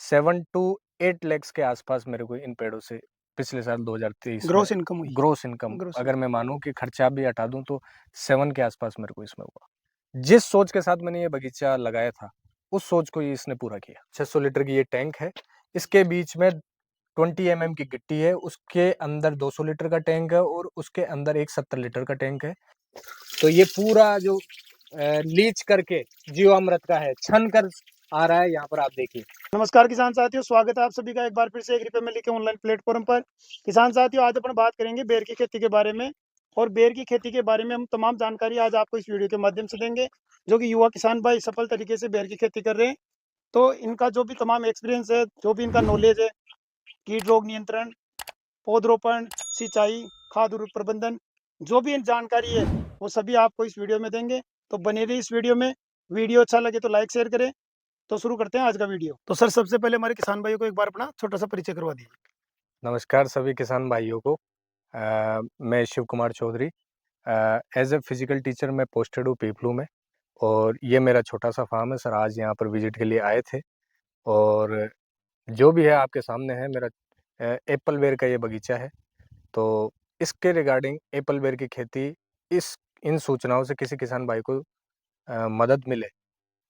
7 to 8 lakhs के आसपास मेरे को इन पेड़ों से पिछले साल 2023 में ग्रोस इनकम हुई। ग्रोस इनकम, ग्रोस अगर मैं मानूं कि खर्चा भी हटा दूं तो 7 के आसपास मेरे को इसमें हुआ। जिस सोच के साथ मैंने ये बगीचा लगाया था, उस सोच को ही इसने पूरा किया। 600 लीटर की ये टैंक है, इसके बीच में 20 की गिट्टी है, उसके अंदर 200 लीटर का टैंक है और उसके अंदर एक 70 लीटर का टैंक है। तो ये पूरा जो लीच करके जीवामृत का है, छन कर आ रहा है, यहाँ पर आप देखिए। नमस्कार किसान साथियों, स्वागत है आप सभी का एक बार फिर से ₹1 में लिखे ऑनलाइन प्लेटफॉर्म पर। किसान साथियों, आज अपन बात करेंगे बेर की खेती के बारे में। और बेर की खेती के बारे में हम तमाम जानकारी आज आपको इस वीडियो के माध्यम से देंगे, जो कि युवा किसान भाई सफल तरीके से बेर की खेती कर रहे हैं। तो इनका जो भी तमाम एक्सपीरियंस है, जो भी इनका नॉलेज है, कीट रोग नियंत्रण, पौधरोपण, सिंचाई, खाद उर्वरक प्रबंधन, जो भी जानकारी है वो सभी आपको इस वीडियो में देंगे। तो बने रहिए इस वीडियो में। वीडियो अच्छा लगे तो लाइक शेयर करें। तो शुरू करते हैं आज का वीडियो। तो सर, सबसे पहले हमारे किसान भाइयों को एक बार अपना छोटा सा परिचय करवा दीजिए। नमस्कार सभी किसान भाइयों को। मैं Shiv Kumar Chaudhary, as a physical teacher मैं पोस्टेड हूँ पीपलू में, और ये मेरा छोटा सा फार्म है सर। आज यहाँ पर विजिट के लिए आए थे, और जो भी है आपके सामने है मेरा एप्पल बेर का ये बगीचा है। तो इसके रिगार्डिंग एप्पल बेर की खेती, इन सूचनाओं से किसी किसान भाई को मदद मिले,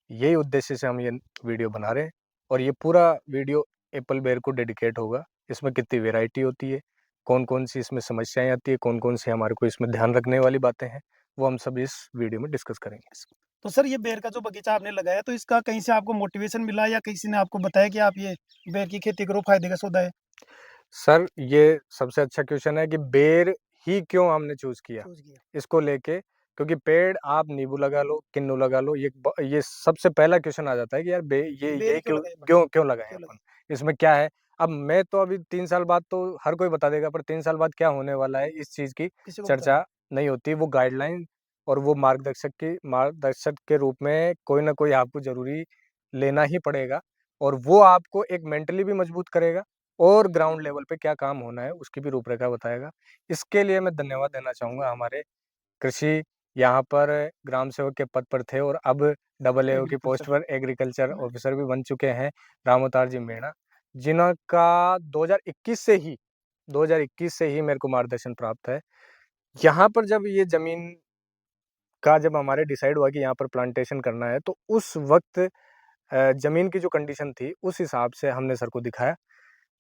यही उद्देश्य से हम ये वीडियो बना रहे हैं। और ये पूरा वीडियो एप्पल बेर को डेडिकेट होगा। इसमें कितनी वैरायटी होती है, कौन कौन सी इसमें समस्याएं आती है, कौन कौन सी हमारे को इसमें ध्यान रखने वाली बातें हैं, वो हम सब इस वीडियो में डिस्कस करेंगे। तो सर, ये बेर का जो बगीचा आपने लगाया, तो इसका कहीं से आपको मोटिवेशन मिला या किसी ने आपको बताया कि आप ये बेर की खेती करो, फायदे का सौदा है? सर, ये सबसे अच्छा क्वेश्चन है कि बेर ही क्यों हमने चूज किया इसको लेके, क्योंकि पेड़ आप नींबू लगा लो, किन्नू लगा लो, ये सबसे पहला क्वेश्चन आ जाता है कि यार ये क्यों क्यों लगाए अपन, इसमें क्या है। अब मैं तो अभी 3 साल बाद तो हर कोई बता देगा, पर 3 साल बाद क्या होने वाला है इस चीज की चर्चा नहीं होती। वो गाइडलाइन और वो मार्गदर्शक के रूप में कोई ना कोई आपको जरूरी लेना ही पड़ेगा, और वो आपको एक मेंटली भी मजबूत करेगा और ग्राउंड लेवल पे क्या काम होना है उसकी भी रूपरेखा बताएगा। इसके लिए मैं धन्यवाद देना चाहूँगा हमारे कृषि यहाँ पर ग्राम सेवक के पद पर थे, और अब डबल एओ की पोस्ट पर एग्रीकल्चर ऑफिसर भी बन चुके हैं, राम अवतार जी मीणा, जिनका 2021 से ही मेरे को मार्गदर्शन प्राप्त है। यहाँ पर जब हमारे डिसाइड हुआ कि यहाँ पर प्लांटेशन करना है, तो उस वक्त जमीन की जो कंडीशन थी उस हिसाब से हमने सर को दिखाया।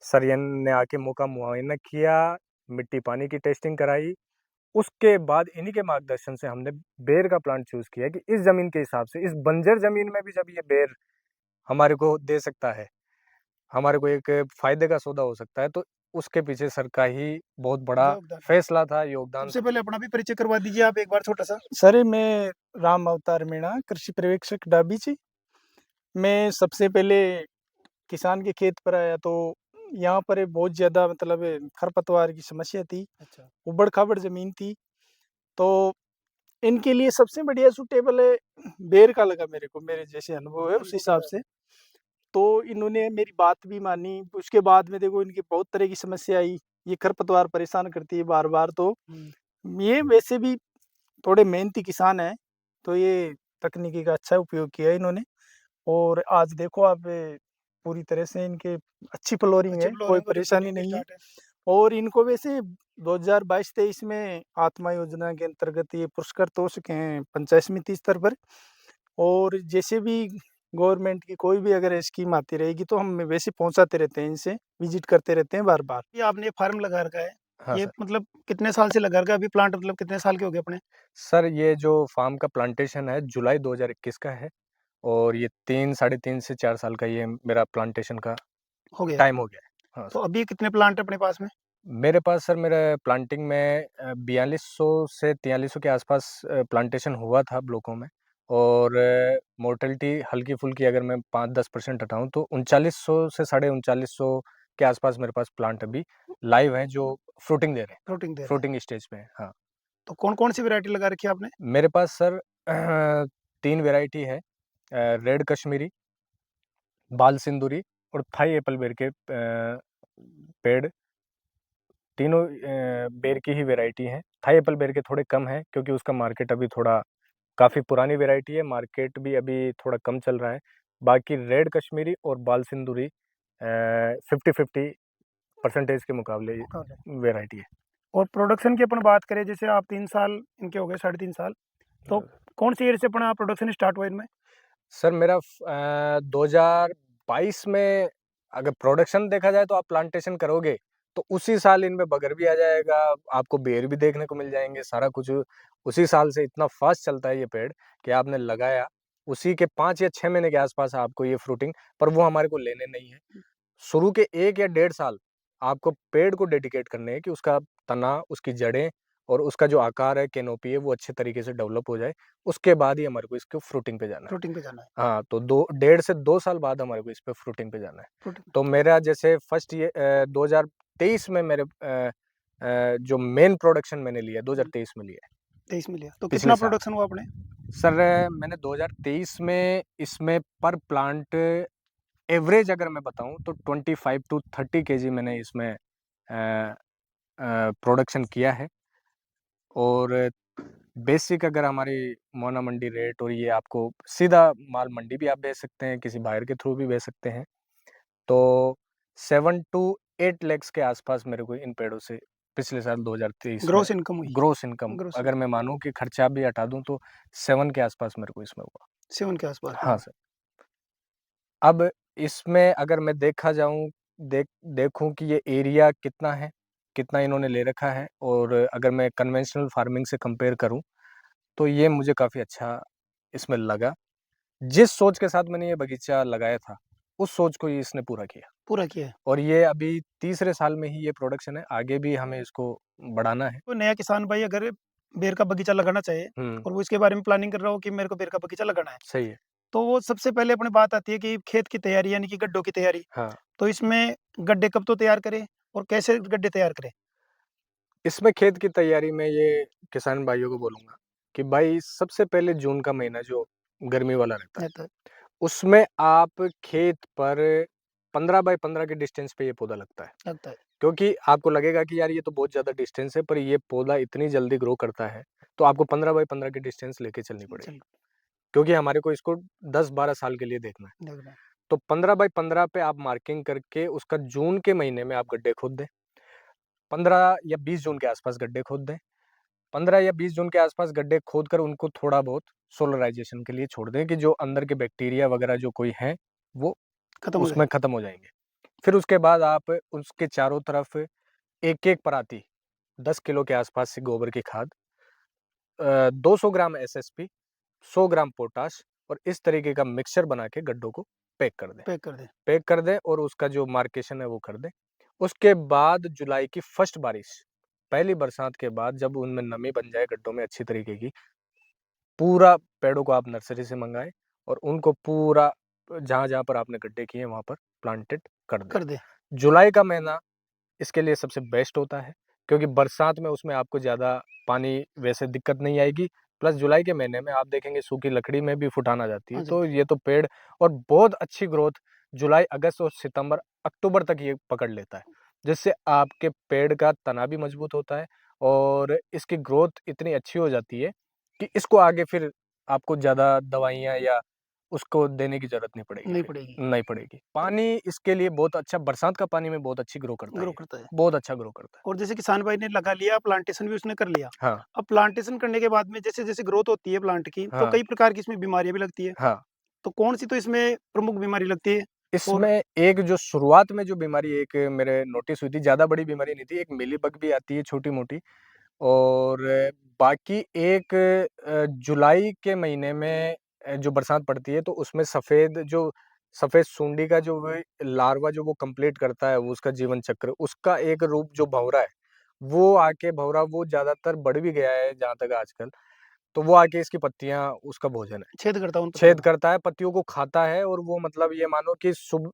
सर ने आके मौका मुआयना किया, मिट्टी पानी की टेस्टिंग कराई। उसके बाद इन्हीं के मार्गदर्शन से हमने बेर का प्लांट चूज किया कि इस जमीन के हिसाब से, इस बंजर जमीन में भी जब ये बेर हमारे को दे सकता है, हमारे को एक फायदे का सौदा हो सकता है, तो उसके पीछे सर का ही बहुत बड़ा फैसला था, योगदान। सबसे पहले अपना भी परिचय करवा दीजिए आप एक बार छोटा सा। सर, मैं राम अवतार मीणा, कृषि पर्यवेक्षक डाबी जी। मैं सबसे पहले किसान के खेत पर आया तो यहाँ पर बहुत ज़्यादा मतलब खरपतवार की समस्या थी। अच्छा। उबड़-खाबड़ ज़मीन थी। तो इनके लिए सबसे बढ़िया सूटेबल है बेर का लगा मेरे को, मेरे जैसे अनुभव है उस हिसाब से। तो इन्होंने मेरी बात भी मानी। उसके बाद में देखो, इनकी बहुत तरह की समस्या आई। ये खरपतवार परेशान करती है बार-बार। तो ये वैसे भी थोड़े मेहनती किसान हैं, तो ये तकनीकी का अच्छा उपयोग किया है इन्होंने। और आज देखो आप, पूरी तरह से इनके अच्छी फ्लोरिंग है, कोई परेशानी नहीं है। और इनको वैसे 2022-23 में आत्मा योजना के अंतर्गत ये पुरस्कृत हो चुके हैं पंचायत समिति स्तर पर। और जैसे भी गवर्नमेंट की कोई भी अगर स्कीम आती रहेगी तो हम वैसे पहुंचाते रहते हैं, इनसे विजिट करते रहते हैं बार-बार। ये आपने फार्म लगा रखा है, हाँ ये सर। मतलब कितने साल से लगा रखा है? अभी प्लांट मतलब कितने साल के हो गए अपने? सर, ये जो फार्म का प्लांटेशन है जुलाई 2021 का है, और ये 3 साढ़े 3 से 4 साल का ये मेरा प्लांटेशन का हो गया। टाइम हो गया है। हाँ तो सर। अभी कितने प्लांट है अपने पास में? मेरे पास सर, मेरे प्लांटिंग में 4200 से 4300 के आसपास प्लांटेशन हुआ था ब्लॉकों में, और मोर्टेलिटी हल्की फुल्की अगर मैं 5-10% हटाऊं तो 3900 से 3950 के आसपास मेरे पास प्लांट अभी लाइव हैं, जो फ्रूटिंग दे रहे हैं, फ्रूटिंग स्टेज पे हैं। हाँ। तो कौन-कौन सी वैरायटी लगा रखी है आपने? मेरे पास सर 3 वैरायटी है, रेड कश्मीरी, बाल सिंदूरी और थाई एप्पल बेर के पेड़। तीनों बेर की ही वैरायटी हैं। थाई एप्पल बेर के थोड़े कम हैं, क्योंकि उसका मार्केट अभी थोड़ा, काफ़ी पुरानी वैरायटी है, मार्केट भी अभी थोड़ा कम चल रहा है। बाकी रेड कश्मीरी और बाल सिंदूरी 50-50% के मुकाबले वैरायटी है। और प्रोडक्शन की अपन बात करें, जैसे आप 3 साल इनके हो गए, 3.5 साल, तो कौन सी ईयर से अपना प्रोडक्शन स्टार्ट हुआ इनमें? सर मेरा 2022 में अगर प्रोडक्शन देखा जाए तो आप प्लांटेशन करोगे तो उसी साल इनमें बगर भी आ जाएगा, आपको बेर भी देखने को मिल जाएंगे, सारा कुछ उसी साल से। इतना फास्ट चलता है ये पेड़ कि आपने लगाया उसी के 5 या 6 महीने के आसपास आपको ये फ्रूटिंग, पर वो हमारे को लेने नहीं है। शुरू के 1 या 1.5 साल आपको पेड़ को डेडिकेट करने हैं कि उसका तना, उसकी जड़ें और उसका जो आकार है, कैनोपी है, वो अच्छे तरीके से डेवलप हो जाए। उसके बाद ही हमारे को इसको फ्रूटिंग पे जाना है। फ्रूटिंग पे जाना है। हाँ, तो 1.5 से 2 साल बाद हमारे को इस पे फ्रूटिंग पे जाना है। फ्रूटिंग। तो मेरा जैसे फर्स्ट ये 2023 में मेरे जो मेन प्रोडक्शन मैंने लिया 2023 में लिया है। 23 में लिया, तो पिछले कितना साल। प्रोडक्शन हुआ अपने? सर मैंने 2023 में इसमें पर प्लांट एवरेज अगर मैं बताऊं तो 25 टू 30 केजी मैंने इसमें प्रोडक्शन किया है। और बेसिक अगर हमारी मोना मंडी रेट और ये आपको सीधा माल मंडी भी आप बेच सकते हैं, किसी बायर के थ्रू भी बेच सकते हैं, तो 7 टू 8 लैक्स के आसपास मेरे को इन पेड़ों से पिछले साल 2023 में ग्रोस इनकम हुई? ग्रोस इनकम ग्रोस अगर मैं मानूं कि खर्चा भी हटा दूं तो 7 के आसपास मेरे को इसमें हुआ। 7 के आसपास? हाँ सर। अब इसमें अगर मैं देखा जाऊं देखूं कि ये एरिया कितना है, कितना इन्होंने ले रखा है, और अगर मैं कन्वेंशनल फार्मिंग से कंपेयर करूं तो ये मुझे काफ़ी अच्छा इसमें लगा। जिस सोच के साथ मैंने ये बगीचा लगाया था, उस सोच को ये इसने पूरा किया। पूरा किया है। और ये अभी तीसरे साल में ही ये प्रोडक्शन है, आगे भी हमें इसको बढ़ाना है। कोई नया किसान भाई अगर बेर का बगीचा लगाना चाहे हुँ, और वो इसके बारे में प्लानिंग कर रहा हो कि मेरे को बेर का बगीचा लगाना है, सही है। तो वो सबसे पहले अपनी बात आती है कि खेत की तैयारी, यानी कि गड्ढों की तैयारी। हाँ, तो इसमें गड्ढे कब तो तैयार करें और कैसे गड्ढे तैयार करें? इसमें खेत की तैयारी में ये किसान भाइयों को बोलूँगा कि भाई सबसे पहले जून का महीना जो गर्मी वाला रहता है, रहता है। उसमें आप खेत पर 15 बाय 15 के डिस्टेंस पे ये पौधा लगता है। लगता है। क्योंकि आपको लगेगा कि यार ये तो बहुत ज़्यादा डिस्टेंस है, पर ये पौधा इतनी जल्दी ग्रो करता है, तो आपको 15 बाय 15 की डिस्टेंस लेके चलनी पड़ेगी। चल क्योंकि हमारे को इसको 10-12 साल के लिए देखना है। देखना है। तो 15 बाय 15 पे आप मार्किंग करके उसका जून के महीने में आप गड्ढे खोद दें। 15 या 20 जून के आसपास गड्ढे खोद दें। 15 या 20 जून के आसपास गड्ढे खोद कर उनको थोड़ा बहुत सोलराइज़ेशन के लिए छोड़ दें कि जो अंदर के बैक्टीरिया वगैरह जो कोई हैं, वो खत्म हो उसमें जाए। खत्म हो जाएँगे। फिर उसके बाद आप उसके चारों तरफ एक-एक पराती 10 किलो के आसपास से गोबर की खाद, 200 ग्राम एसएसपी, 100 ग्राम पोटाश और इस तरीके का मिक्सचर बना के गड्ढों को पैक कर दें। पैक कर दें। पैक कर दें और उसका जो मार्केशन है वो कर दें। उसके बाद जुलाई की फर्स्ट बारिश, पहली बरसात के बाद जब उनमें नमी बन जाए गड्ढों में अच्छी तरीके की, पूरा पेड़ों को आप नर्सरी से मंगाएँ और उनको पूरा जहाँ-जहाँ पर आपने गड्ढे किए हैं वहाँ पर प्लांटेड कर दें। कर दें। जुलाई का महीना इसके लिए सबसे बेस्ट होता है, क्योंकि बरसात में उसमें आपको ज़्यादा पानी वैसे दिक्कत नहीं आएगी। प्लस जुलाई के महीने में आप देखेंगे सूखी लकड़ी में भी फुटान आ जाती है, हाँ जी। तो ये तो पेड़ और बहुत अच्छी ग्रोथ जुलाई, अगस्त और सितंबर, अक्टूबर तक ये पकड़ लेता है, जिससे आपके पेड़ का तना भी मजबूत होता है और इसकी ग्रोथ इतनी अच्छी हो जाती है कि इसको आगे फिर आपको ज़्यादा दवाइयाँ या उसको देने की ज़रूरत नहीं पड़ेगी नहीं फिर, पड़ेगी। नहीं पड़ेगी। पानी इसके लिए बहुत अच्छा, बरसात का पानी में बहुत अच्छी ग्रो करता है ग्रो ये, करता है। बहुत अच्छा ग्रो करता है। और जैसे किसान भाई ने लगा लिया, प्लांटेशन भी उसने कर लिया। हाँ, अब प्लांटेशन करने के बाद में जैसे-जैसे ग्रोथ होती है प्लांट की, तो हाँ, कई प्रकार की इसमें बीमारियाँ भी लगती है। हाँ। तो कौन-सी तो इसमें प्रमुख बीमारी लगती है? और इसमें एक जो शुरुआत में जो बीमारी एक मेरे नोटिस हुई थी, ज़्यादा बड़ी बीमारी नहीं थी, एक मिलीबग भी आती है छोटी-मोटी, और बाकी एक जुलाई के महीने में जो बरसात पड़ती है तो उसमें सफ़ेद सूंडी का जो वो लार्वा जो वो कंप्लीट करता है, वो उसका जीवन चक्र, उसका एक रूप जो भँवरा है, वो आके भँवरा वो ज़्यादातर बढ़ भी गया है जहाँ तक आजकल, तो वो आके इसकी पत्तियाँ उसका भोजन है। छेद करता है उन पत्तियों छेद को। करता है, पत्तियों को खाता है और वो मतलब ये मानो कि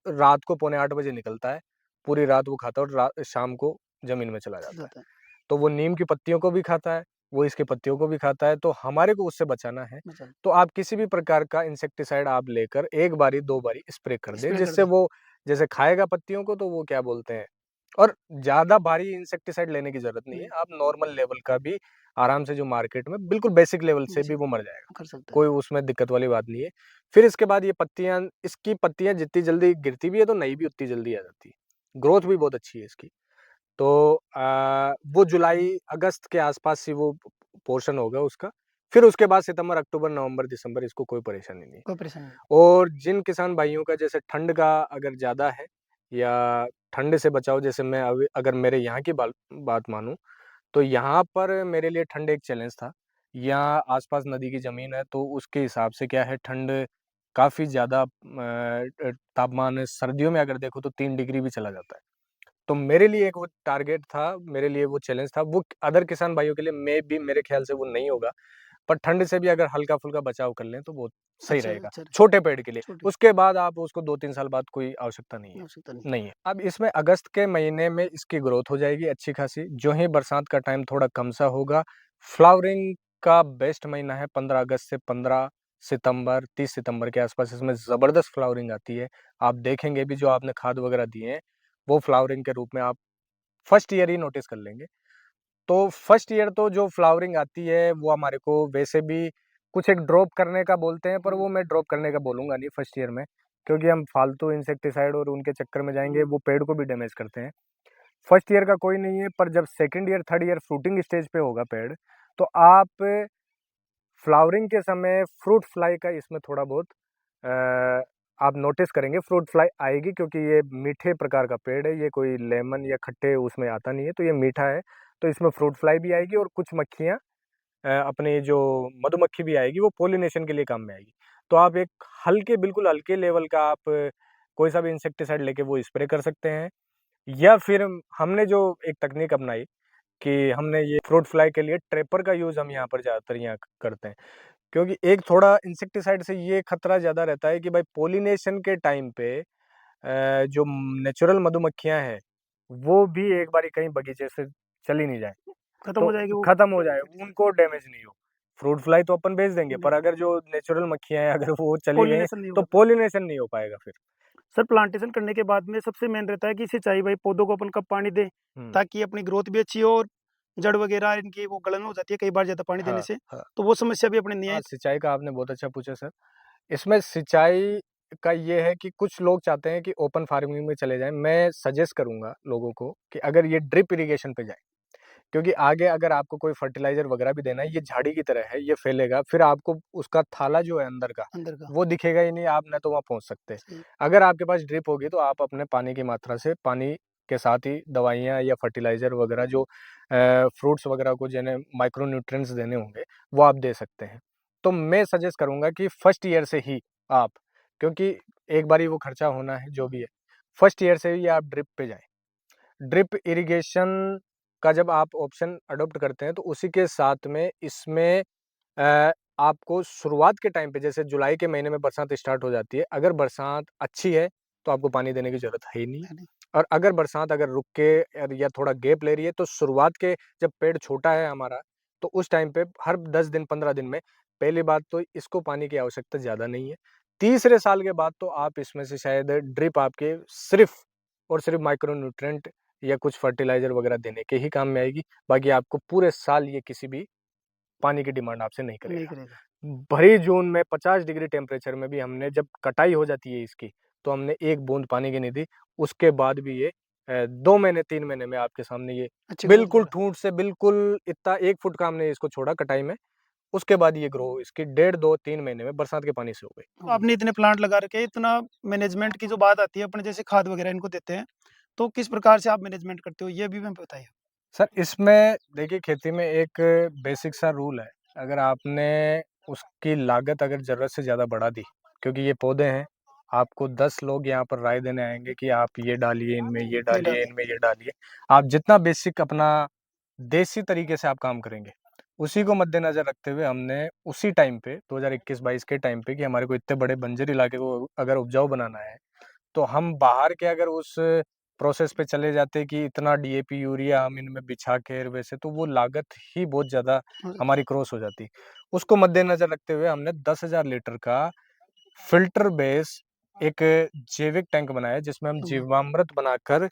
रात को पौने 8 बजे निकलता है, पूरी रात वो खाता है और शाम को ज़मीन में चला चल जाता है। जाता है। तो वो नीम की पत्तियों को भी खाता है, वो इसकी पत्तियों को भी खाता है, तो हमारे को उससे बचाना है, मसल तो आप किसी भी प्रकार का इंसेक्टिसाइड आप लेकर 1 बारी 2 बारी स्प्रे कर दें, स्प्रे कर जिससे दें। वो जैसे खाएगा पत्तियों को तो वो क्या बोलते हैं, और ज़्यादा भारी इंसेक्टिसाइड लेने की ज़रूरत नहीं है, आप नॉर्मल लेवल का भी आराम से जो मार्केट में बिल्कुल बेसिक लेवल से भी वो मर जाएगा, कर सकते हैं। कोई उसमें दिक्कत वाली बात नहीं है। फिर इसके बाद ये पत्तियाँ इसकी पत्तियाँ जितनी जल्दी गिरती भी है तो नई भी उतनी जल्दी आ जाती है, ग्रोथ भी बहुत अच्छी है इसकी। तो वो जुलाई, अगस्त के आसपास ही वो पोर्शन होगा उसका, फिर उसके बाद सितंबर, अक्टूबर, नवंबर, दिसंबर इसको कोई परेशानी नहीं है। कोई परेशानी नहीं। और जिन किसान भाइयों का जैसे ठंड का अगर ज़्यादा है या ठंड से बचाव, जैसे मैं अभी अगर मेरे यहाँ की बात मानूँ, तो यहाँ पर मेरे लिए ठंड एक चैलेंज था। यहाँ आस-पास नदी की ज़मीन है, तो उसके हिसाब से क्या है ठंड काफ़ी ज़्यादा तापमान सर्दियों में अगर देखो तो 3 डिग्री भी चला जाता है। तो मेरे लिए एक वो टारगेट था, मेरे लिए वो चैलेंज था, वो अदर किसान भाइयों के लिए मेबी मेरे ख़्याल से वो नहीं होगा। पर ठंड से भी अगर हल्का-फुल्का बचाव कर लें तो वो सही अच्छा, रहेगा, अच्छा। छोटे पेड़ के लिए। छोटे उसके बाद आप उसको 2-3 साल बाद कोई आवश्यकता नहीं है, आवश्यकता नहीं। नहीं है। अब इसमें अगस्त के महीने में इसकी ग्रोथ हो जाएगी अच्छी खासी, जो ही बरसात का टाइम थोड़ा कम सा होगा, फ्लावरिंग का बेस्ट महीना है 15 अगस्त से 15 सितंबर, 30 सितंबर के आसपास इसमें ज़बरदस्त फ्लावरिंग आती है। आप देखेंगे भी जो आपने खाद वगैरह दिए हैं, वो फ्लावरिंग के रूप में आप फर्स्ट ईयर ही नोटिस कर लेंगे। तो फर्स्ट ईयर तो जो फ्लावरिंग आती है वो हमारे को वैसे भी कुछ एक ड्रॉप करने का बोलते हैं, पर वो मैं ड्रॉप करने का बोलूँगा नहीं फर्स्ट ईयर में, क्योंकि हम फालतू इंसेक्टिसाइड और उनके चक्कर में जाएँगे, वो पेड़ को भी डैमेज करते हैं। फर्स्ट ईयर का कोई नहीं है, पर जब second year, third year fruiting stage पे होगा पेड़, तो आप फ्लावरिंग के समय फ्रूट फ्लाई का इसमें थोड़ा बहुत अ, आप नोटिस करेंगे, फ्रूट फ्लाई आएगी, क्योंकि ये मीठे प्रकार का पेड़ है, ये कोई लेमन या खट्टे उसमें आता नहीं है, तो ये मीठा है, तो इसमें फ्रूट फ्लाई भी आएगी और कुछ मक्खियाँ अपनी जो मधुमक्खी भी आएगी, वो पॉलिनेशन के लिए काम में आएगी। तो आप एक हल्के, बिल्कुल हल्के लेवल का आप कोई सा भी इंसेक्टिसाइड लेके वो स्प्रे कर सकते हैं, या फिर हमने जो एक तकनीक अपनाई कि हमने ये फ्रूट फ्लाई के लिए ट्रैपर का यूज़ हम यहाँ पर ज़्यादातर यहाँ करते हैं। क्योंकि एक थोड़ा इंसेक्टिसाइड से ये खतरा ज़्यादा रहता है कि भाई पॉलिनेशन के टाइम पे जो नेचुरल मधुमक्खियाँ हैं, वो भी एक बारी कहीं बगीचे से चली नहीं जाए, खत्म हो तो जाएगी वो। खत्म हो जाए, उनको डैमेज नहीं हो। फ्रूट फ्लाई तो अपन भेज देंगे, पर अगर जो नेचुरल मक्खियाँ हैं, अगर वो चली गई, पॉलिनेशन नहीं तो होगा। पॉलिनेशन नहीं हो पाएगा फिर। सर प्लांटेशन करने के बाद में सबसे मेन रहता है कि सिंचाई, भाई पौधों को अपन कब पानी दें हुँ। ताकि अपनी ग्रोथ भी अच्छी हो और जड़ वगैरह इनकी वो गलन हो जाती है कई बार ज़्यादा पानी देने हाँ, से, हाँ। तो वो समस्या भी अपने नहीं हाँ, आई। सिंचाई का आपने बहुत अच्छा पूछा सर। इसमें सिंचाई का ये है कि कुछ लोग चाहते हैं कि ओपन फार्मिंग में चले जाएँ। मैं सजेस्ट करूँगा लोगों को कि अगर ये ड्रिप इरिगेशन पे जाएँ, क्योंकि आगे अगर आपको कोई फर्टिलाइज़र वगैरह भी देना है, ये झाड़ी की तरह है, ये फैलेगा, फिर आपको उसका थाला जो है अंदर का, अंदर का। वो दिखेगा ही नहीं, आप ना तो वहाँ पहुँच सकते। सही। अगर आपके पास ड्रिप होगी तो आप अपने पानी की मात्रा से, पानी के साथ ही दवाइयाँ या फर्टिलाइज़र वगैरह जो फ्रूट्स वगैरह को जिन्हें माइक्रो न्यूट्रिएंट्स देने होंगे, वो आप दे सकते हैं। तो मैं सजेस्ट करूँगा कि फर्स्ट ईयर से ही आप, क्योंकि एक बारी वो खर्चा होना है जो भी है, फर्स्ट ईयर से ही आप ड्रिप पे जाएँ। ड्रिप इरिगेशन का जब आप ऑप्शन अडॉप्ट करते हैं, तो उसी के साथ में इसमें आपको शुरुआत के टाइम पे, जैसे जुलाई के महीने में बरसात स्टार्ट हो जाती है, अगर बरसात अच्छी है, तो आपको पानी देने की ज़रूरत है ही नहीं। है नहीं। और अगर बरसात अगर रुक के या थोड़ा गैप ले रही है, तो शुरुआत के जब पेड़ छोटा है हमारा, तो उस टाइम पे हर 10 दिन, 15 दिन में, पहली बात तो इसको पानी की आवश्यकता ज़्यादा नहीं है। तीसरे साल के बाद तो आप इसमें से शायद ड्रिप आपके सिर्फ़ और सिर्फ़ माइक्रो न्यूट्रिएंट या कुछ फर्टिलाइज़र वगैरह देने के ही काम में आएगी। बाकी आपको पूरे साल ये किसी भी पानी की डिमांड आपसे नहीं नहीं करेगा। करेगा। भरी जून में 50 डिग्री टेम्परेचर में भी हमने जब कटाई हो जाती है इसकी, तो हमने 1 बूंद पानी की नहीं दी। उसके बाद भी ये 2 महीने, 3 महीने में आपके सामने ये अच्छी ग्रोथ बिल्कुल देगा। ठूँठ से, बिल्कुल इतना 1 फुट का हमने इसको छोड़ा कटाई में, उसके बाद ये ग्रो इसकी डेढ़ 2, 3 महीने में बरसात के पानी से हो गई। तो आपने इतने प्लांट लगा रखे हैं, इतना मैनेजमेंट की जो बात आती है, अपने जैसे खाद वगैरह इनको देते हैं, तो किस प्रकार से आप मैनेजमेंट करते हो? ये भी हमें बताइए। सर, इसमें देखिए खेती में एक बेसिक सा रूल है, अगर आपने उसकी लागत अगर ज़रूरत से ज़्यादा बढ़ा दी, क्योंकि ये पौधे हैं, आपको 10 लोग यहाँ पर राय देने आएँगे कि आप ये डालिए इनमें, ये ये डालिए डालिए। इनमें, ये डालिए। आप जितना बेसिक अपना देसी तरीके से आप काम करेंगे, उसी को मद्देनज़र रखते हुए हमने उसी टाइम पे 2021-22 के टाइम पे कि हमारे को इतने बड़े बंजर इलाके को अगर उपजाऊ बनाना है, तो हम बाहर के अगर उस प्रोसेस पे चले जाते कि इतना डीएपी, यूरिया हम इनमें बिछा के वैसे, तो वो लागत ही बहुत ज़्यादा हो जाता हमारी क्रॉस हो जाती। उसको मद्देनज़र रखते हुए हमने 10,000 लीटर का फ़िल्टर बेस एक जैविक टैंक बनाया, जिसमें हम है। जीवामृत बनाकर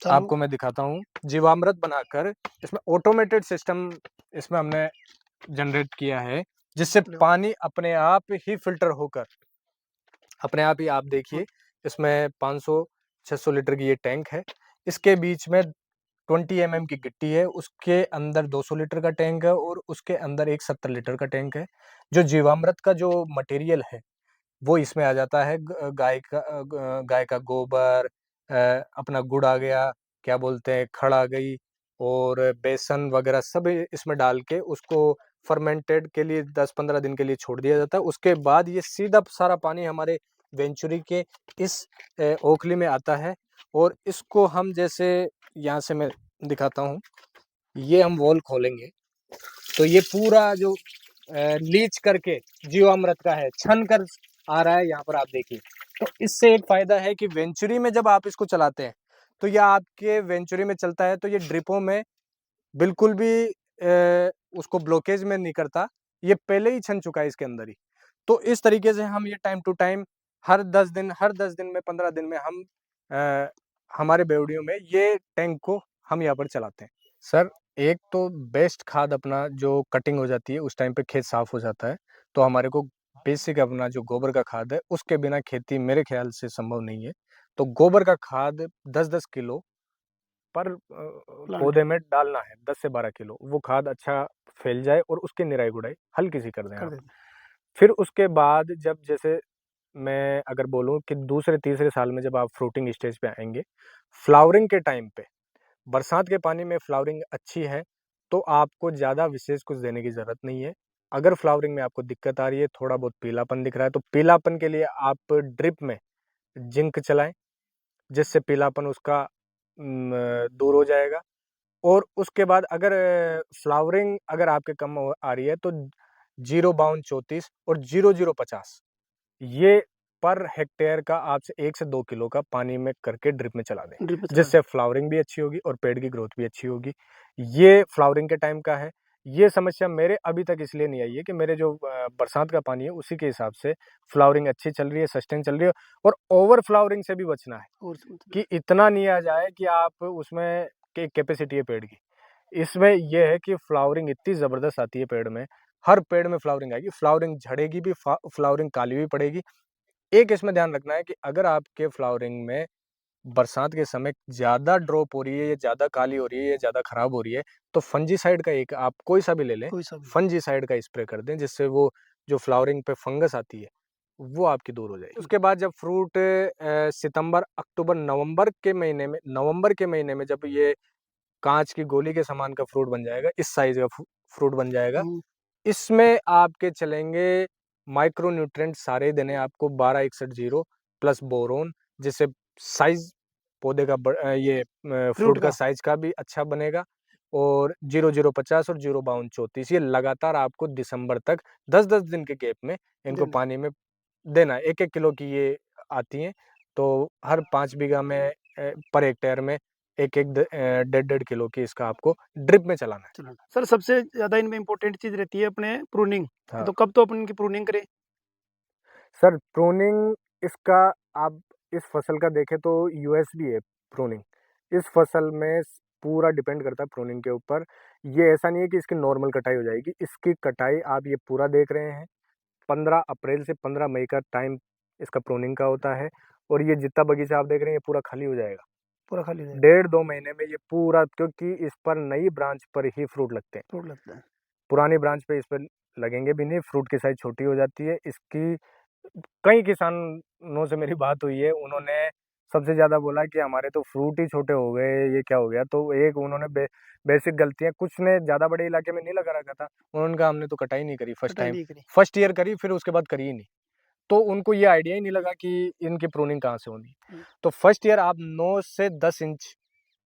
आपको मैं दिखाता हूँ। जीवामृत बनाकर इसमें ऑटोमेटेड सिस्टम इसमें हमने जनरेट किया है, जिससे पानी अपने आप ही फ़िल्टर होकर अपने आप ही आप देखिए इसमें 500-600 लीटर की ये टैंक है। इसके बीच में 20 एमएम की गिट्टी है, उसके अंदर 200 लीटर का टैंक है और उसके अंदर एक 70 लीटर का टैंक है। जो जीवामृत का जो मटेरियल है, वो इसमें आ जाता है। गाय का गोबर, अपना गुड़ आ गया, क्या बोलते हैं, खड़ आ गई और बेसन वगैरह सब इसमें डाल के उसको फर्मेंटेड के लिए 10-15 दिन के लिए छोड़ दिया जाता है। उसके बाद ये सीधा सारा पानी हमारे वेंचुरी के इस ओखली में आता है और इसको हम जैसे यहाँ से मैं दिखाता हूँ, ये हम वॉल खोलेंगे तो ये पूरा जो लीच करके जीवामृत का है, छन कर आ रहा है, यहाँ पर आप देखिए। तो इससे एक फायदा है कि वेंचुरी में जब आप इसको चलाते हैं, तो यह आपके वेंचुरी में चलता है तो ये ड्रिपों में बिल्कुल भी उसको ब्लॉकेज में नहीं करता, ये पहले ही छन चुका है इसके अंदर ही। तो इस तरीके से हम ये टाइम टू टाइम हर 10 दिन में, 15 दिन में हम हमारे बेवड़ियों में ये टैंक को हम यहाँ पर चलाते हैं। सर, एक तो बेस्ट खाद अपना जो कटिंग हो जाती है, उस टाइम पे खेत साफ हो जाता है, तो हमारे को बेसिक अपना जो गोबर का खाद है, उसके बिना खेती मेरे ख्याल से संभव नहीं है। तो गोबर का खाद 10-10 किलो पर पौधे में डालना है, 10 से 12 किलो। वो खाद अच्छा फैल जाए और उसकी निराई-गुड़ाई हल्की सी कर दें आप। फिर उसके बाद जब जैसे मैं अगर बोलूँ कि दूसरे-तीसरे साल में जब आप फ्रूटिंग स्टेज पे आएँगे, फ्लावरिंग के टाइम पे, बरसात के पानी में फ्लावरिंग अच्छी है, तो आपको ज़्यादा विशेष कुछ देने की ज़रूरत नहीं है। अगर फ्लावरिंग में आपको दिक्कत आ रही है, थोड़ा बहुत पीलापन दिख रहा है, तो पीलापन के लिए आप ड्रिप में जिंक चलाएँ, जिससे पीलापन उसका दूर हो जाएगा। और उसके बाद अगर फ्लावरिंग अगर आपके कम आ रही है तो 0-32 और 0-0-50 ये पर हेक्टेयर का आप 1 से 2 किलो का पानी में करके ड्रिप में चला दें, जिससे फ्लावरिंग भी अच्छी होगी और पेड़ की ग्रोथ भी अच्छी होगी। ये फ्लावरिंग के टाइम का है। ये समस्या मेरे अभी तक इसलिए नहीं आई है कि मेरे जो बरसात का पानी है उसी के हिसाब से फ्लावरिंग अच्छी चल रही है, सस्टेन चल रही है और ओवर फ्लावरिंग से भी बचना है कि इतना नहीं आ जाए कि आप उसमें की कैपेसिटी है पेड़ की। इसमें ये है कि फ्लावरिंग इतनी ज़बरदस्त आती है पेड़ में, हर पेड़ में फ्लावरिंग आएगी, फ्लावरिंग झड़ेगी भी, फ्लावरिंग काली भी पड़ेगी। एक इसमें ध्यान रखना है कि अगर आपके फ्लावरिंग में बरसात के समय ज़्यादा ड्रॉप हो रही है या ज़्यादा काली हो रही है या ज़्यादा खराब हो रही है, तो फंजीसाइड का एक आप कोई सा भी ले लें, फंजीसाइड का स्प्रे कर दें, जिससे वो जो फ्लावरिंग पे फंगस आती है, वो आपकी दूर हो जाएगी। उसके बाद जब फ्रूट सितंबर, अक्टूबर, नवंबर के महीने में जब ये काँच की गोली के समान का फ्रूट बन जाएगा, इस साइज़ का फ्रूट बन जाएगा, इसमें आपके चलेंगे माइक्रो न्यूट्रिएंट सारे देने आपको 12-61-0 प्लस बोरोन, जिससे साइज़ पौधे का फ्रूट का साइज़ का भी अच्छा बनेगा और 0-0-50 और 0-52-34 ये लगातार आपको दिसंबर तक 10-10 दिन के गैप में इनको पानी में देना है। 1-1 किलो की ये आती हैं, तो हर 5 बीघा में पर हेक्टेयर में 1-1 डेढ़-डेढ़ किलो की इसका आपको ड्रिप में चलाना है। सर सबसे ज़्यादा इनमें इम्पोर्टेंट चीज़ रहती है अपने प्रूनिंग, हाँ। तो कब तो अपन इनकी प्रूनिंग करें? सर प्रूनिंग इसका आप इस फसल का देखें तो यूएसबी है प्रूनिंग। इस फसल में पूरा डिपेंड करता है प्रूनिंग के ऊपर। ये ऐसा नहीं है कि इसकी नॉर्मल कटाई हो जाएगी। इसकी कटाई आप ये पूरा देख रहे हैं 15 अप्रैल से 15 मई का टाइम इसका प्रूनिंग का होता है और ये जितना बगीचा आप देख रहे हैं ये पूरा खाली हो जाएगा। पूरा खाली हो जाएगा। 1.5-2 महीने में ये पूरा, क्योंकि इस पर नई ब्रांच पर ही फ्रूट लगते हैं। फ्रूट लगता है। पुरानी ब्रांच पे इस पर लगेंगे भी नहीं, फ्रूट की साइज़ छोटी हो जाती है। इसकी कई किसानों से मेरी बात हुई है, उन्होंने सबसे ज़्यादा बोला कि हमारे तो फ्रूट ही छोटे हो गए, ये क्या हो गया? तो एक उन्होंने बेसिक गलतियाँ, कुछ ने ज़्यादा बड़े इलाके में नहीं लगा रखा था, उन्होंने कहा हमने तो कटाई नहीं करी फर्स्ट टाइम, फर्स्ट ईयर करी फिर उसके बाद करी ही नहीं। तो उनको ये आइडिया ही नहीं लगा कि इनकी प्रूनिंग कहाँ से होनी है। तो फर्स्ट ईयर आप 9 से 10 इंच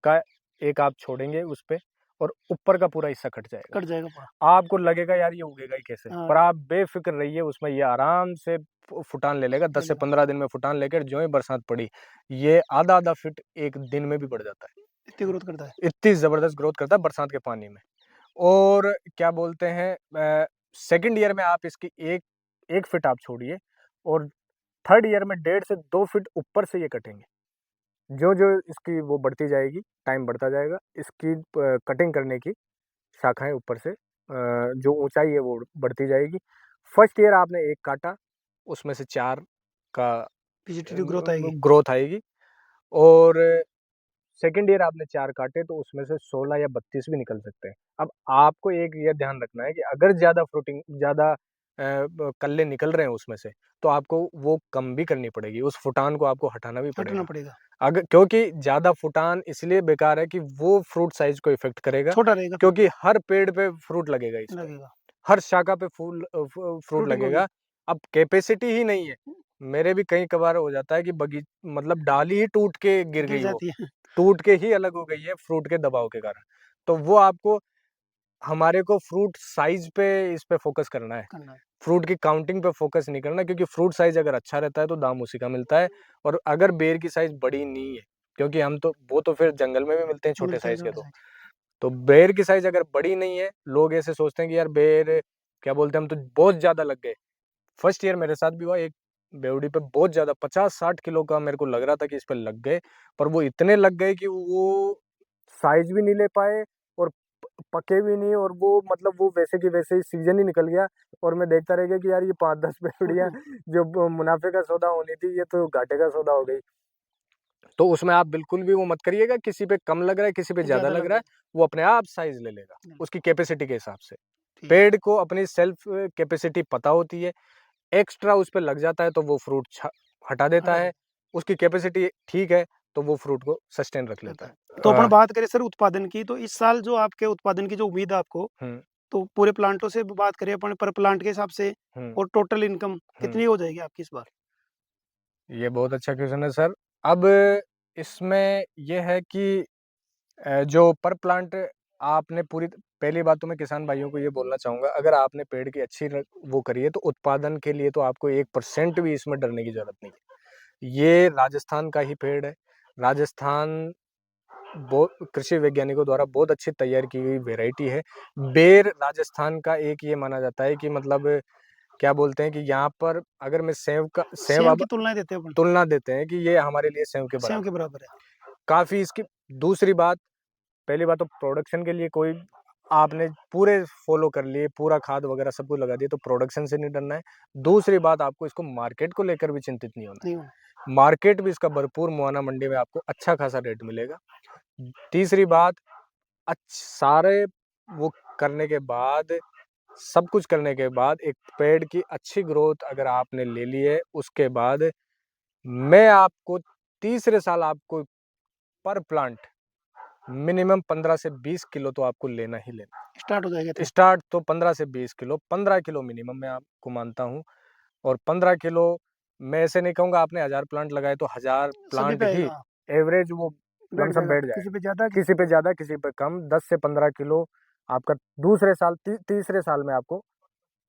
का एक आप छोड़ेंगे उस पे और ऊपर का पूरा हिस्सा कट जाएगा। पूरा। आपको लगेगा यार ये उगेगा ही कैसे? पर आप बेफ़िक्र रहिए, उसमें ये आराम से फुटान ले लेगा। 10 से 15 दिन में फुटान लेकर ज्यों ही बरसात पड़ी, ये आधा-आधा फीट 1 दिन में भी बढ़ जाता है। इतनी ग्रोथ करता है? इतनी ज़बरदस्त ग्रोथ करता है बरसात के पानी में। और क्या बोलते हैं, सेकंड ईयर में आप इसकी 1 फीट आप छोड़िए और थर्ड ईयर में 1.5 से 2 फीट ऊपर से ये कटेंगे। जो इसकी वो बढ़ती जाएगी, टाइम बढ़ता जाएगा, इसकी कटिंग करने की शाखाएं ऊपर से जो ऊंचाई है वो बढ़ती जाएगी। फर्स्ट ईयर आपने एक काटा, उसमें से 4 का वेजिटेटिव ग्रोथ आएगी। ग्रोथ आएगी, और सेकंड ईयर आपने 4 काटे तो उसमें से 16 या 32 भी निकल सकते हैं। अब आपको एक ये ध्यान रखना है कि अगर ज़्यादा कल्ले निकल रहे हैं उसमें से, तो आपको वो कम भी करनी पड़ेगी, उस फुटान को आपको हटाना भी हटाना पड़ेगा। पड़ेगा। अगर क्योंकि ज़्यादा फुटान इसलिए बेकार है कि वो फ्रूट साइज़ को इफ़ेक्ट करेगा, छोटा रहेगा, क्योंकि हर पेड़ पे फ्रूट लगेगा इस पे, लगेगा। हर शाखा पे फ्रूट फ्रूटिंग होगी। लगेगा। अब कैपेसिटी ही नहीं है। मेरे भी कई कभार हो जाता है कि मतलब डाली ही टूट के गिर गिर गई, वो जाती है। टूट के ही अलग हो गई है फ्रूट के दबाव के कारण। तो वो आपको हमारे को फ्रूट साइज़ पे इस पे फ़ोकस करना है। करना है। फ्रूट की काउंटिंग पे फ़ोकस नहीं करना, क्योंकि फ्रूट साइज़ अगर अच्छा रहता है तो दाम उसी का मिलता है। और अगर बेर की साइज़ बड़ी नहीं है, क्योंकि हम तो वो तो फिर जंगल में भी मिलते हैं छोटे मिलता है साइज़ के छोटा तो। साइज़। तो बेर की साइज़ अगर बड़ी नहीं है, लोग ऐसे सोचते हैं कि यार बेर क्या बोलते हैं, हम तो बहुत ज़्यादा लग गए। फर्स्ट ईयर मेरे साथ भी हुआ, एक बेवड़ी पे बहुत ज़्यादा 50-60 किलो का मेरे को लग रहा था कि इस पे लग गए, पर वो इतने लग गए कि वो साइज़ भी नहीं ले पाए और पके भी नहीं, और वो मतलब वो वैसे की वैसे ही सीज़न ही निकल गया, और मैं देखता रह गया कि यार ये 5-10 बेवड़ियाँ जो मुनाफे का सौदा होनी थी, ये तो घाटे का सौदा हो गई। तो उसमें आप बिल्कुल भी वो मत करिएगा, किसी पे कम लग रहा है, किसी पे ज़्यादा ज़्यादा लग लग रहा रहा है, वो अपने आप साइज़ ले लेगा, है। उसकी कैपेसिटी के हिसाब से। ठीक है। पेड़ को अपनी सेल्फ कैपेसिटी पता होती है, एक्स्ट्रा उस पे लग जाता है तो वो फ्रूट हटा देता हटा है, दे उसकी कैपेसिटी ठीक है, तो वो फ्रूट को सस्टेन रख लेता लेता है। है। तो अपन बात करें सर उत्पादन की, तो इस साल जो आपके उत्पादन की जो उम्मीद है आपको, हुँ, तो पूरे प्लांटों से बात करें अपन पर प्लांट के हिसाब से, हुँ, और टोटल इनकम हुँ। कितनी हो जाएगी आपकी इस बार? ये बहुत अच्छा क्वेश्चन है सर। अब इसमें ये है कि जो पर प्लांट आपने पहली बात तो मैं किसान भाइयों को ये बोलना चाहूँगा, अगर आपने पेड़ की अच्छी वो करी है तो उत्पादन के लिए तो आपको 1% भी इसमें डरने की ज़रूरत नहीं है। ये राजस्थान का ही पेड़ है। राजस्थान कृषि वैज्ञानिकों द्वारा बहुत अच्छी तैयार की गई वैरायटी है। बेर राजस्थान का एक ये माना जाता है कि मतलब क्या बोलते हैं कि यहाँ पर अगर मैं सेव सेम अब की तुलनाएँ देते हैं अपन, तुलना देते हैं कि ये हमारे लिए सेव के सेम बराबर के है। बराबर है। काफ़ी इसकी दूसरी बात, पहली बात तो प्रोडक्शन के लिए कोई आपने पूरे फॉलो कर लिए, पूरा खाद वगैरह सब कुछ लगा दिया, तो प्रोडक्शन से नहीं डरना है। दूसरी बात, आपको इसको मार्केट को लेकर भी चिंतित नहीं होना नहीं होना। है। मार्केट भी इसका भरपूर मुआना मंडी में आपको अच्छा खासा रेट मिलेगा। तीसरी बात, सारे वो करने के बाद, सब कुछ करने के बाद एक पेड़ की अच्छी ग्रोथ अगर आपने ले ली है, उसके बाद मैं आपको तीसरे साल आपको पर प्लांट मिनिमम 15 से 20 किलो तो आपको लेना ही लेना स्टार्ट हो जाएगा है। इतना। स्टार्ट तो 15 से 20 किलो, 15 किलो मिनिमम मैं आपको मानता हूँ। और 15 किलो, मैं ऐसे नहीं कहूँगा आपने 1000 प्लांट लगाए तो 1000 सभी प्लांट पे ही आएगा, एवरेज वो बैठ लमसम जाएगा, बैठ किसी जाएगा। पे ज़्यादा, किसी किसी पे ज़्यादा, किसी पे कम, 10 से 15 किलो आपका दूसरे साल तीसरे साल में आपको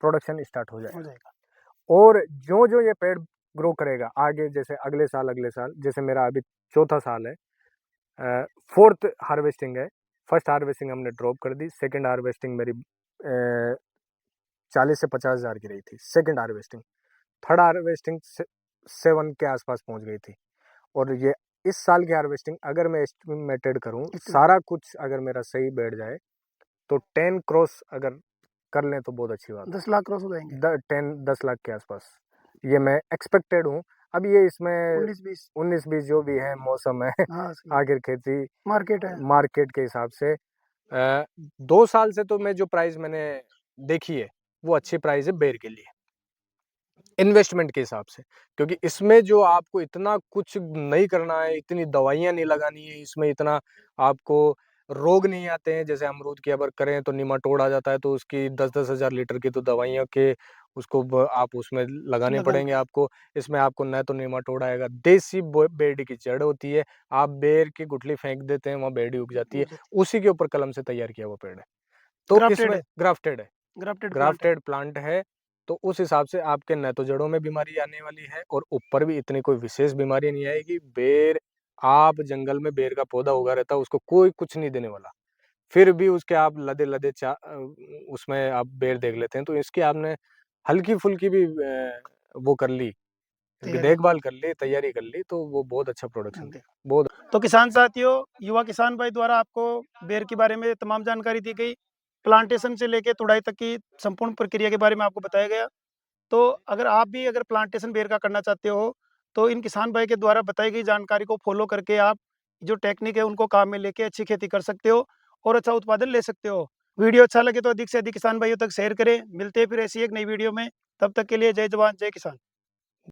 प्रोडक्शन स्टार्ट हो हो जाएगा। जाएगा। और जो ये पेड़ ग्रो करेगा आगे, जैसे अगले साल जैसे मेरा अभी चौथा साल है, फोर्थ हार्वेस्टिंग है। फर्स्ट हार्वेस्टिंग हमने ड्रॉप कर दी, सेकंड हार्वेस्टिंग मेरी 40 से 50 हज़ार की रही थी सेकंड हार्वेस्टिंग। थर्ड हार्वेस्टिंग 7 के आसपास पहुंच गई थी। और ये इस साल की हार्वेस्टिंग अगर मैं एस्टिमेटेड करूं, एस्टिमेटेड सारा कुछ अगर मेरा सही बैठ जाए, तो 10 क्रॉस अगर कर लें तो बहुत अच्छी बात 10 लाख क्रॉस हो जाएँगे। है। 10 लाख के आसपास ये मैं एक्सपेक्टेड हूँ। अब ये इसमें 19-20। 19-20 जो भी है, मौसम है, हाँ, सही है। आखिर खेती मार्केट है। मार्केट के हिसाब से 2 साल से तो मैं जो प्राइस मैंने देखी है, वो अच्छी प्राइस है बेर के लिए, इन्वेस्टमेंट के हिसाब से। क्योंकि इसमें जो आपको इतना कुछ नहीं करना है, इतनी दवाइयाँ नहीं लगानी है, इसमें इतना आपको रोग नहीं आते हैं। जैसे अमरूद की अगर करें तो निमाटोड आ जाता है, तो उसकी 10-10 हज़ार लीटर की तो दवाइयों के उसको आप उसमें लगाने लगानी पड़ेंगे पड़ेगी। आपको। इसमें आपको न तो निमाटोड आएगा, देसी बेर की जड़ होती है, आप बेर की गुठली फेंक देते हैं, वहाँ बेर उग जाती हो है, जाती उसी के ऊपर कलम से तैयार किया हुआ पेड़ है। है। तो ग्राफ्टेड इसमें है, ग्राफ्टेड है, ग्राफ्टेड प्लांट है। ग्राफ्टेड प्लांट है। तो उस हिसाब से आपके न तो जड़ों में बीमारी आने वाली है, और ऊपर भी इतनी कोई विशेष बीमारी नहीं आएगी। बेर, आप जंगल में बेर का पौधा उगा रहता है, उसको कोई कुछ नहीं देने वाला, फिर भी उसके आप लदे-लदे उसमें आप बेर देख लेते हैं, तो इसकी आपने हल्की-फुल्की भी वो कर ली, इनकी तैयारी। देखभाल कर ली, तैयारी कर ली, तो वो बहुत अच्छा प्रोडक्शन ओके। दिया, बहुत। तो किसान साथियों, युवा किसान भाई द्वारा आपको बेर के बारे में तमाम जानकारी दी गई। प्लांटेशन से लेके तुड़ाई तक की संपूर्ण प्रक्रिया के बारे में आपको बताया गया। तो अगर आप भी अगर प्लांटेशन बेर का करना चाहते हो, तो इन किसान भाई के द्वारा बताई गई जानकारी को फॉलो करके आप जो टेक्निक है उनको काम में लेके अच्छी खेती कर सकते हो और अच्छा उत्पादन ले सकते हो। वीडियो अच्छा लगे तो अधिक से अधिक किसान भाइयों तक शेयर करें। मिलते हैं फिर ऐसी एक नई वीडियो में। तब तक के लिए जय जवान, जय किसान।